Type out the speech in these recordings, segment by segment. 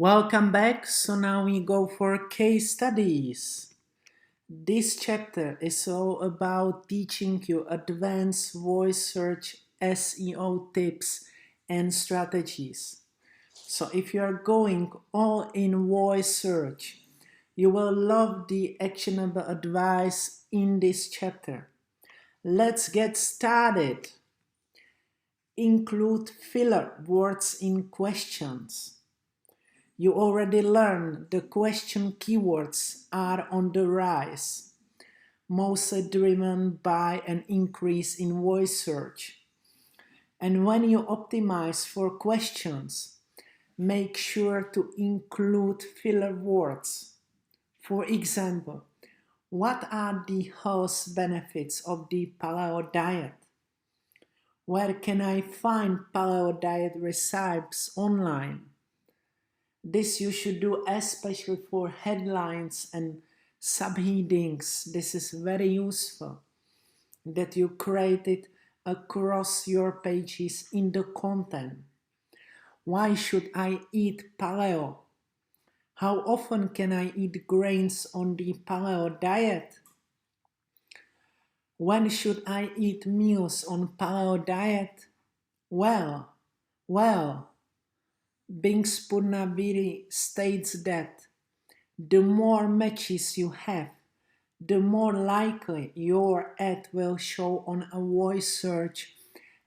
Welcome back. So now we go for case studies. This chapter is all about teaching you advanced voice search SEO tips and strategies. So if you are going all in voice search, you will love the actionable advice in this chapter. Let's get started. Include filler words in questions. You already learned the question keywords are on the rise, mostly driven by an increase in voice search. And when you optimize for questions, make sure to include filler words. For example, what are the health benefits of the paleo diet? Where can I find paleo diet recipes online? This you should do especially for headlines and subheadings. This is very useful that you create it across your pages in the content. Why should I eat paleo? How often can I eat grains on the paleo diet? When should I eat meals on paleo diet? Well, Bing's Purnaviri states that the more matches you have, the more likely your ad will show on a voice search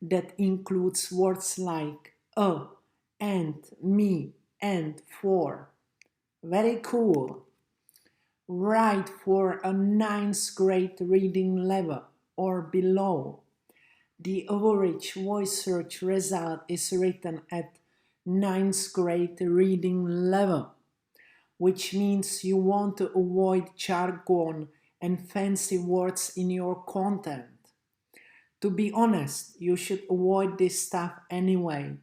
that includes words like a, and, me, and, for. Very cool. Write for a 9th grade reading level or below. The average voice search result is written at 9th grade reading level, which means you want to avoid jargon and fancy words in your content. To be honest, you should avoid this stuff anyway,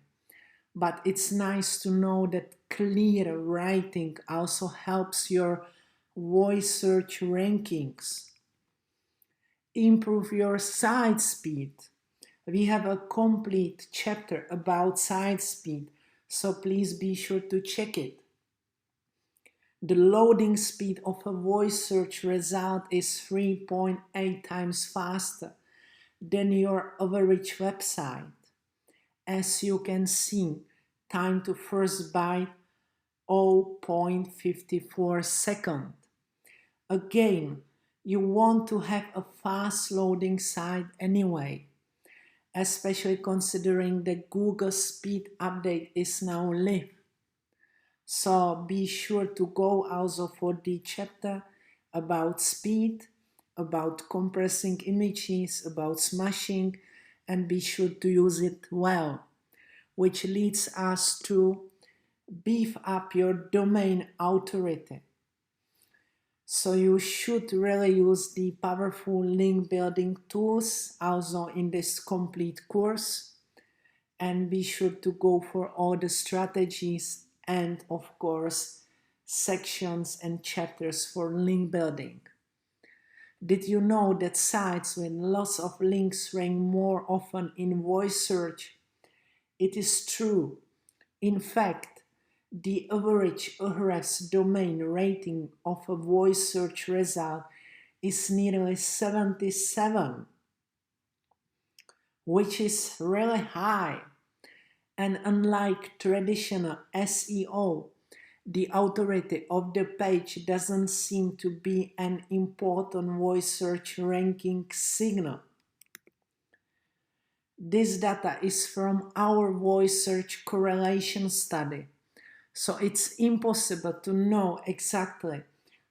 but it's nice to know that clear writing also helps your voice search rankings. Improve your site speed. We have a complete chapter about site speed, so please be sure to check it. The loading speed of a voice search result is 3.8 times faster than your average website. As you can see, time to first byte 0.54 seconds. Again, you want to have a fast loading site anyway, especially considering the Google Speed update is now live. So be sure to go also for the chapter about speed, about compressing images, about smashing, and be sure to use it well, which leads us to beef up your domain authority. So you should really use the powerful link building tools also in this complete course, and be sure to go for all the strategies and of course sections and chapters for link building. Did you know that sites with lots of links rank more often in voice search? It is true. In fact, the average Ahrefs domain rating of a voice search result is nearly 77, which is really high. And unlike traditional SEO, the authority of the page doesn't seem to be an important voice search ranking signal. This data is from our voice search correlation study, so it's impossible to know exactly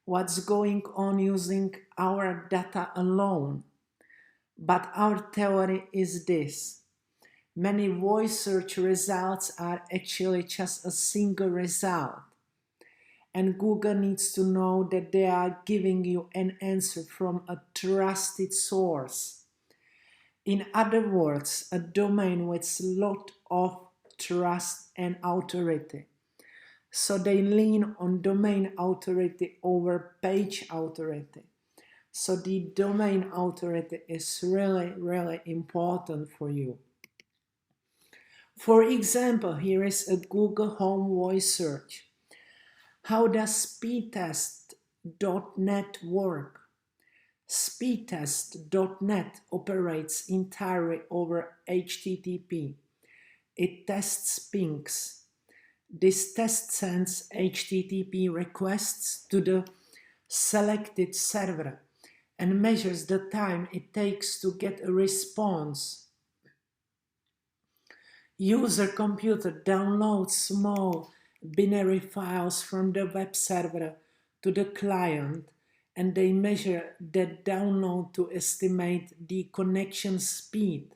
what's going on using our data alone. But our theory is this: many voice search results are actually just a single result, and Google needs to know that they are giving you an answer from a trusted source. In other words, a domain with a lot of trust and authority. So they lean on domain authority over page authority. So the domain authority is really, really important for you. For example, here is a Google Home voice search. How does speedtest.net work? Speedtest.net operates entirely over HTTP. It tests pings. This test sends HTTP requests to the selected server and measures the time it takes to get a response. User computer downloads small binary files from the web server to the client, and they measure that download to estimate the connection speed.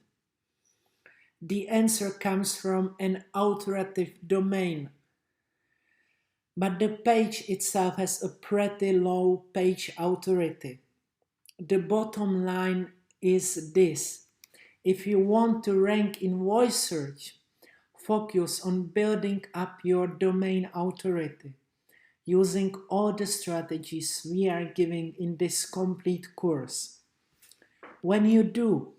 The answer comes from an authoritative domain, but the page itself has a pretty low page authority. The bottom line is this: if you want to rank in voice search, focus on building up your domain authority using all the strategies we are giving in this complete course. When you do,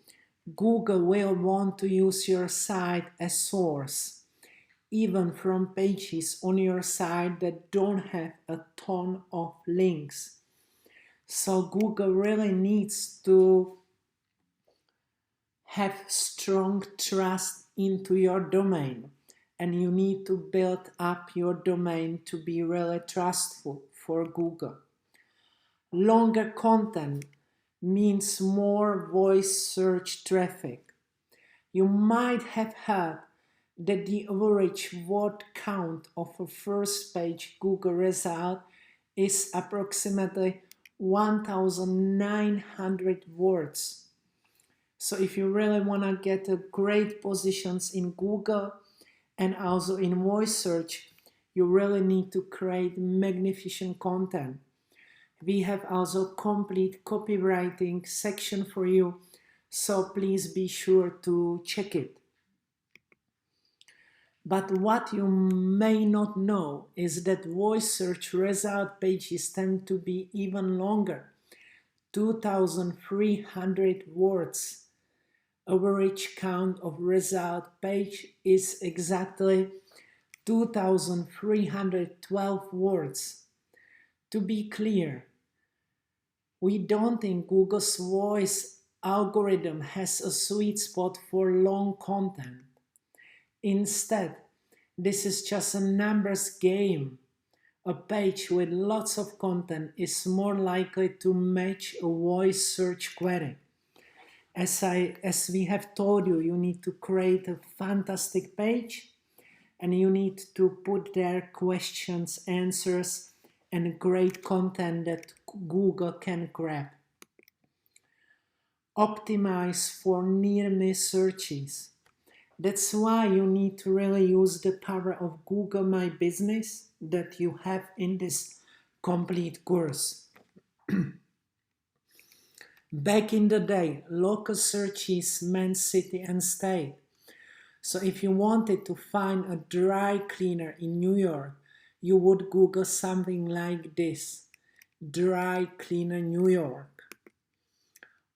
Google will want to use your site as source, even from pages on your site that don't have a ton of links. So Google really needs to have strong trust into your domain, and you need to build up your domain to be really trustful for Google. Longer content means more voice search traffic. You might have heard that the average word count of a first page Google result is approximately 1,900 words. So if you really want to get a great positions in Google and also in voice search, you really need to create magnificent content. We have also complete copywriting section for you, so please be sure to check it. But what you may not know is that voice search result pages tend to be even longer, 2,300 words. Average count of result page is exactly 2,312 words. To be clear, we don't think Google's voice algorithm has a sweet spot for long content. Instead, this is just a numbers game. A page with lots of content is more likely to match a voice search query. As we have told you, you need to create a fantastic page, and you need to put there questions, answers, and great content that Google can grab. Optimize for near-miss searches. That's why you need to really use the power of Google My Business that you have in this complete course. Back in the day, local searches meant city and state. So if you wanted to find a dry cleaner in New York, you would Google something like this: dry cleaner New York.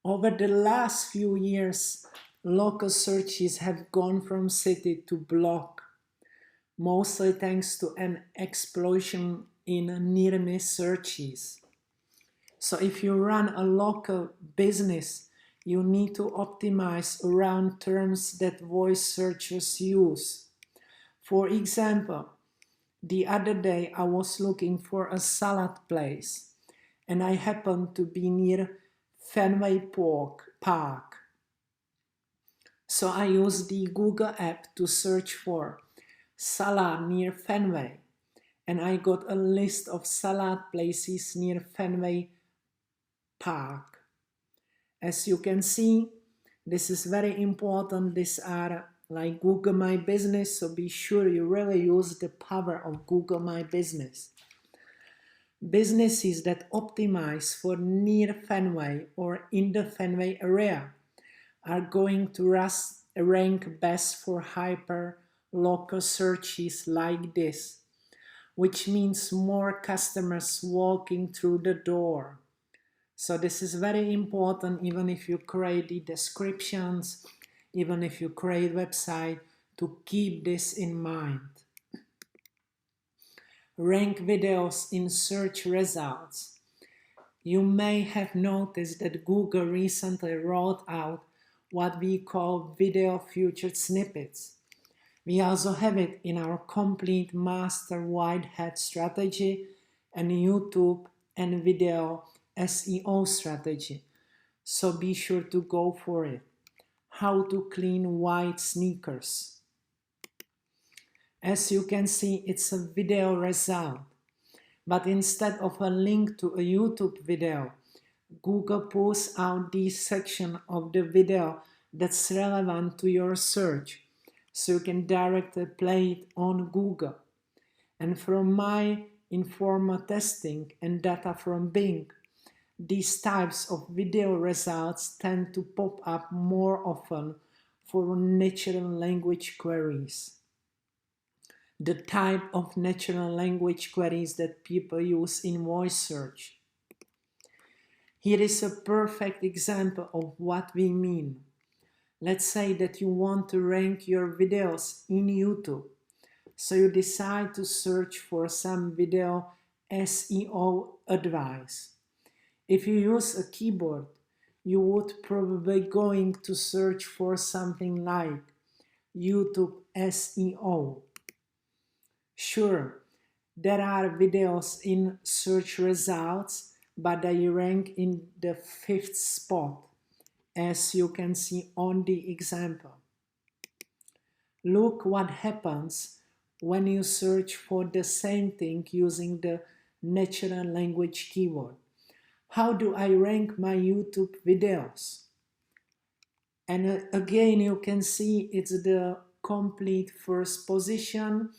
Over the last few years, local searches have gone from city to block, mostly thanks to an explosion in near-miss searches. So if you run a local business, you need to optimize around terms that voice searchers use. For example, the other day I was looking for a salad place, and I happened to be near Fenway Park. So I used the Google app to search for salad near Fenway, and I got a list of salad places near Fenway Park. As you can see, this is very important. These are like Google My Business, so be sure you really use the power of Google My Business. Businesses that optimize for near Fenway or in the Fenway area are going to rank best for hyper local searches like this, which means more customers walking through the door. So this is very important, even if you create the descriptions, even if you create website, to keep this in mind. Rank videos in search results. You may have noticed that Google recently rolled out what we call video featured snippets. We also have it in our complete master wide hat strategy and YouTube and video SEO strategy. So be sure to go for it. How to clean white sneakers. As you can see, it's a video result. But instead of a link to a YouTube video, Google pulls out this section of the video that's relevant to your search, so you can directly play it on Google. And from my informal testing and data from Bing, these types of video results tend to pop up more often for natural language queries. The type of natural language queries that people use in voice search. Here is a perfect example of what we mean. Let's say that you want to rank your videos in YouTube. So you decide to search for some video SEO advice. If you use a keyboard, you would probably going to search for something like YouTube SEO. Sure, there are videos in search results, but they rank in the 5th spot, as you can see on the example. Look what happens when you search for the same thing using the natural language keyword. How do I rank my YouTube videos? And again, you can see it's the complete first position,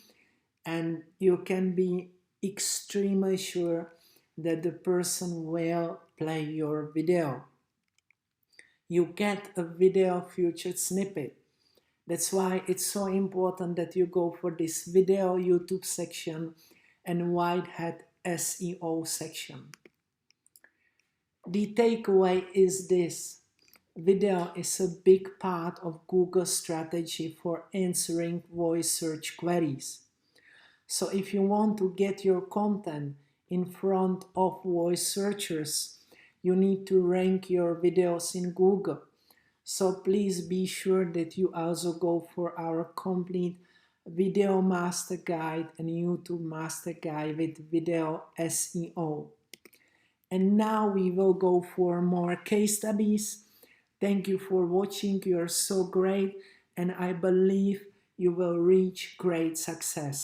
and you can be extremely sure that the person will play your video. You get a video featured snippet. That's why it's so important that you go for this video YouTube section and wide hat SEO section. The takeaway is this: video is a big part of Google's strategy for answering voice search queries. So if you want to get your content in front of voice searchers, you need to rank your videos in Google. So please be sure that you also go for our complete video master guide and YouTube master guide with video SEO. And now we will go for more case studies. Thank you for watching. You are so great, and I believe you will reach great success.